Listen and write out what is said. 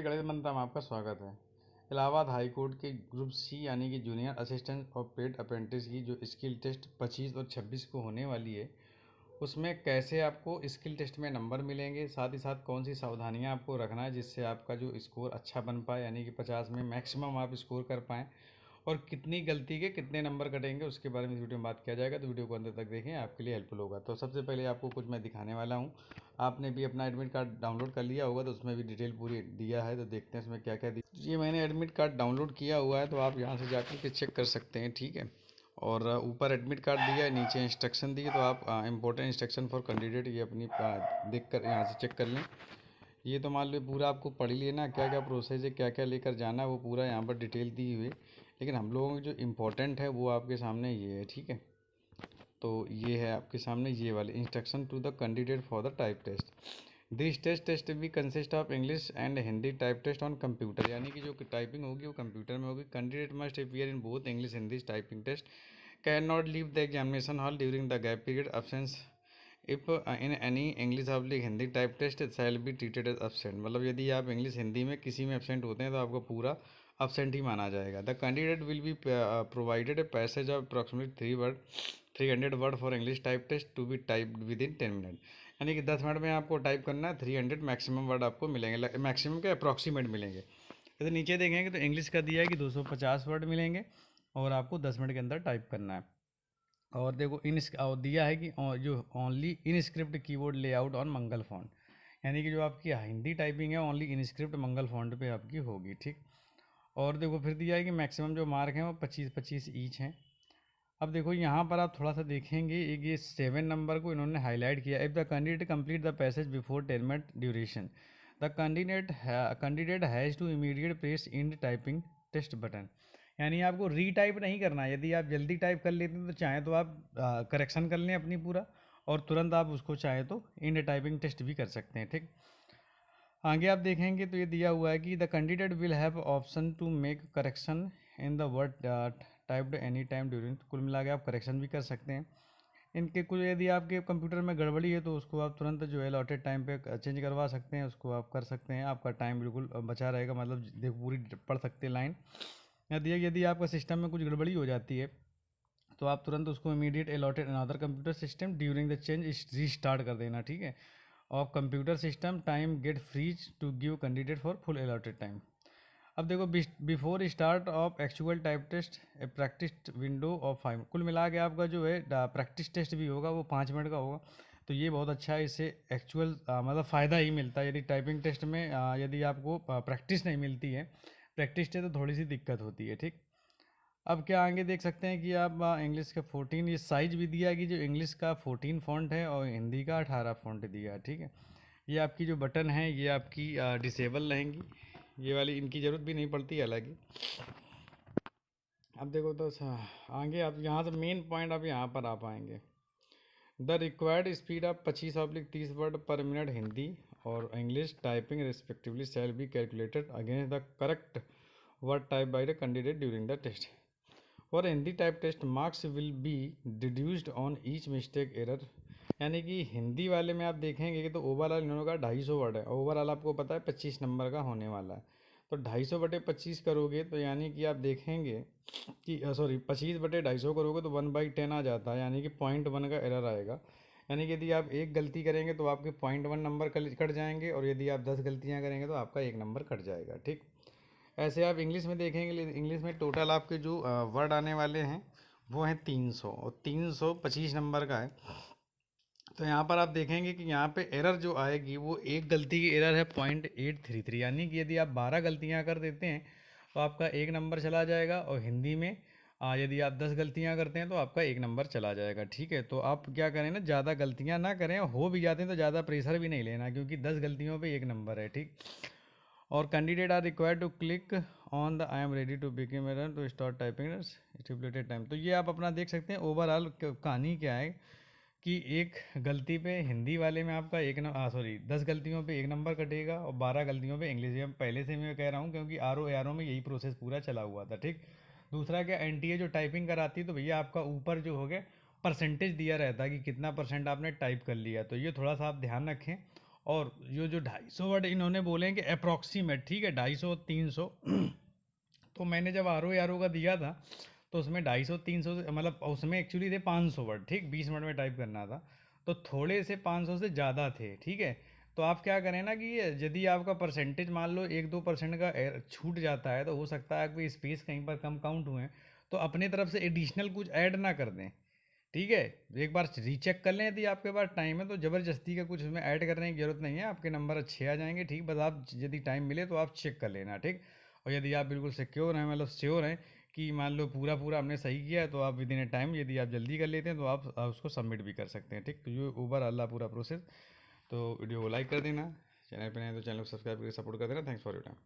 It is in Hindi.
गणित मंत्र में आपका स्वागत है। इलाहाबाद हाई कोर्ट के ग्रुप सी यानी कि जूनियर असिस्टेंट और पेड अप्रेंटिस की जो स्किल टेस्ट 25 और 26 को होने वाली है, उसमें कैसे आपको स्किल टेस्ट में नंबर मिलेंगे, साथ ही साथ कौन सी सावधानियां आपको रखना है जिससे आपका जो स्कोर अच्छा बन पाए, यानी कि 50 में मैक्सिमम आप स्कोर कर पाएँ, और कितनी गलती के कितने नंबर कटेंगे उसके बारे में इस वीडियो में बात किया जाएगा। तो वीडियो को अंत तक देखें, आपके लिए हेल्पफुल होगा। तो सबसे पहले आपको कुछ मैं दिखाने वाला हूँ। आपने भी अपना एडमिट कार्ड डाउनलोड कर लिया होगा, तो उसमें भी डिटेल पूरी दिया है। तो देखते हैं इसमें क्या क्या दिया। ये मैंने एडमिट कार्ड डाउनलोड किया हुआ है, तो आप यहाँ से जाकर के चेक कर सकते हैं, ठीक है। और ऊपर एडमिट कार्ड दिया है, नीचे इंस्ट्रक्शन दिए, तो आप इम्पोर्टेंट इंस्ट्रक्शन फॉर कैंडिडेट ये अपनी देख कर यहाँ से चेक कर लें। ये तो मान लो पूरा आपको पढ़ ही लेना, क्या क्या प्रोसेस है, क्या क्या लेकर जाना है, वो पूरा यहाँ पर डिटेल दी हुई है। लेकिन हम लोगों को जो इम्पोर्टेंट है वो आपके सामने ये है, ठीक है। तो ये है आपके सामने ये वाले instruction to the candidate for the type test. This test भी consist of English and Hindi type test on computer, यानी कि जो टाइपिंग होगी वो कंप्यूटर में होगी। Candidate must appear in both English Hindi typing test, can not leave the examination hall during the gap period absence if in any English oblique Hindi type test shall be treated as absent. मतलब यदि आप इंग्लिश हिंदी में किसी में एबसेंट होते हैं तो आपको पूरा एबसेंट ही माना जाएगा। The candidate will be provided a passage of approximately 300 word for English type test to be typed within 10 minute, यानी कि 10 मिनट में आपको टाइप करना है। 300 मैक्सिमम वर्ड आपको मिलेंगे, मैक्सिमम के अप्रॉक्सीमेट मिलेंगे। तो नीचे देखेंगे तो इंग्लिश का दिया है कि 250 वर्ड मिलेंगे और आपको 10 मिनट के अंदर टाइप करना है। और देखो और दिया है कि जो only in script keyboard layout on Mangal font, यानी कि जो आपकी हिंदी टाइपिंग है only in script Mangal font पे आपकी होगी, ठीक। और देखो फिर दिया है कि मैक्सिमम जो मार्क हैं वो 25-25 ईच हैं। अब देखो यहाँ पर आप थोड़ा सा देखेंगे, एक ये 7 नंबर को इन्होंने हाईलाइट किया। If the candidate complete the passage before 10 minute duration, the candidate has to immediate press in typing test button, यानी आपको रीटाइप नहीं करना है। यदि आप जल्दी टाइप कर लेते हैं तो चाहे तो आप करेक्शन कर लें अपनी पूरा, और तुरंत आप उसको चाहे तो इन टाइपिंग टेस्ट भी कर सकते हैं, ठीक। आगे आप देखेंगे तो ये दिया हुआ है कि the candidate will have option to make correction in the word typed any time during. कुल मिला के आप करेक्शन भी कर सकते हैं इनके। कुछ यदि आपके कंप्यूटर में गड़बड़ी है तो उसको आप तुरंत जो है अलॉटेड टाइम पे चेंज करवा सकते हैं, उसको आप कर सकते हैं। आपका टाइम बिल्कुल बचा रहेगा, मतलब देखो पूरी पढ़ सकते हैं लाइन। यदि आपका सिस्टम में कुछ गड़बड़ी हो जाती है तो आप तुरंत उसको immediate allotted another computer system during the change restart कर देना, ठीक है। और computer system time get freeze to give candidate for full allotted time. अब देखो before start of actual type test a practice window of 5। कुल मिला के आपका जो है प्रैक्टिस टेस्ट भी होगा वो 5 मिनट का होगा। तो ये बहुत अच्छा है, इससे एक्चुअल मतलब फ़ायदा ही मिलता है। यदि टाइपिंग टेस्ट में यदि आपको प्रैक्टिस नहीं मिलती है, प्रैक्टिस टेस्ट तो थोड़ी सी दिक्कत होती है, ठीक। अब क्या आगे देख सकते हैं कि आप इंग्लिश का 14, ये साइज भी दिया है कि जो इंग्लिश का 14 फॉन्ट है और हिंदी का 18 फॉन्ट दिया है, ठीक है। ये आपकी जो बटन है ये आपकी डिसेबल रहेंगी, ये वाली इनकी ज़रूरत भी नहीं पड़ती, हालांकि। अब देखो तो आगे आप यहाँ से मेन पॉइंट आप यहाँ पर आ पाएंगे। The required speed of 25/30 word per minute Hindi और English typing respectively shall be calculated against the correct word type by the candidate during the test. For Hindi type test marks will be deducted on each mistake error, यानी कि हिंदी वाले में आप देखेंगे कि तो ओवरऑल इन्होंने का 250 वर्ड है, ओवरऑल आपको पता है 25 नंबर का होने वाला है। तो 250/25 करोगे तो यानी कि आप देखेंगे कि सॉरी 25/250 करोगे तो 1/10 आ जाता है, यानी कि 0.1 का एरर आएगा। यानी कि यदि आप एक गलती करेंगे तो आपके 0.1 नंबर कट जाएंगे, और यदि आप 10 गलतियाँ करेंगे तो आपका 1 नंबर कट जाएगा, ठीक। ऐसे आप इंग्लिश में देखेंगे, इंग्लिश में टोटल आपके जो वर्ड आने वाले हैं वो हैं 300, और 325 नंबर का है। तो यहाँ पर आप देखेंगे कि यहाँ पे एरर जो आएगी वो एक गलती की एरर है 0.833, यानी कि यदि आप 12 गलतियाँ कर देते हैं तो आपका 1 नंबर चला जाएगा। और हिंदी में यदि आप 10 गलतियाँ करते हैं तो आपका 1 नंबर चला जाएगा, ठीक है। तो आप क्या करें ना, ज़्यादा गलतियाँ ना करें, हो भी जाते हैं तो ज़्यादा प्रेशर भी नहीं लेना, क्योंकि 10 गलतियों पर 1 नंबर है, ठीक। और candidate are required to click on the I am ready to begin error to start typing stipulated time. तो ये आप अपना देख सकते हैं ओवरऑल कहानी क्या है कि एक गलती पे हिंदी वाले में आपका 10 गलतियों पे 1 नंबर कटेगा, और 12 गलतियों पे इंग्लिश में। पहले से मैं कह रहा हूँ क्योंकि आर ओ में यही प्रोसेस पूरा चला हुआ था, ठीक। दूसरा क्या, एनटीए जो टाइपिंग कराती है तो भैया आपका ऊपर जो हो गया परसेंटेज दिया रहता है कि कितना % आपने टाइप कर लिया, तो ये थोड़ा सा आप ध्यान रखें। और जो 250 वर्ड इन्होंने बोले हैं कि अप्रॉक्सीमेट, ठीक है, 250-300 तो मैंने जब आर ओ का दिया था तो उसमें 250-300 मतलब उसमें एक्चुअली थे 500 वर्ड, ठीक, 20 मिनट में टाइप करना था, तो थोड़े से 500 से ज़्यादा थे, ठीक है। तो आप क्या करें ना कि यदि आपका परसेंटेज मान लो 1-2% का छूट जाता है तो हो सकता है कि स्पेस कहीं पर कम काउंट हुए हैं, तो अपने तरफ से एडिशनल कुछ ऐड ना कर दें, ठीक है। एक बार रीचेक कर लें, यदि आपके पास टाइम है तो ज़बरदस्ती का कुछ उसमें ऐड करने की ज़रूरत नहीं है, आपके नंबर अच्छे आ जाएंगे, ठीक। बस आप यदि टाइम मिले तो आप चेक कर लेना, ठीक। और यदि आप बिल्कुल सिक्योर हैं, मतलब श्योर हैं कि मान लो पूरा पूरा हमने सही किया है, तो आप विद इन ए टाइम यदि आप जल्दी कर लेते हैं तो आप उसको सबमिट भी कर सकते हैं, ठीक। तो ये ओवरऑल पूरा प्रोसेस। तो वीडियो को लाइक कर देना, चैनल पे नहीं तो चैनल को सब्सक्राइब करके सपोर्ट कर देना। Thanks for your time.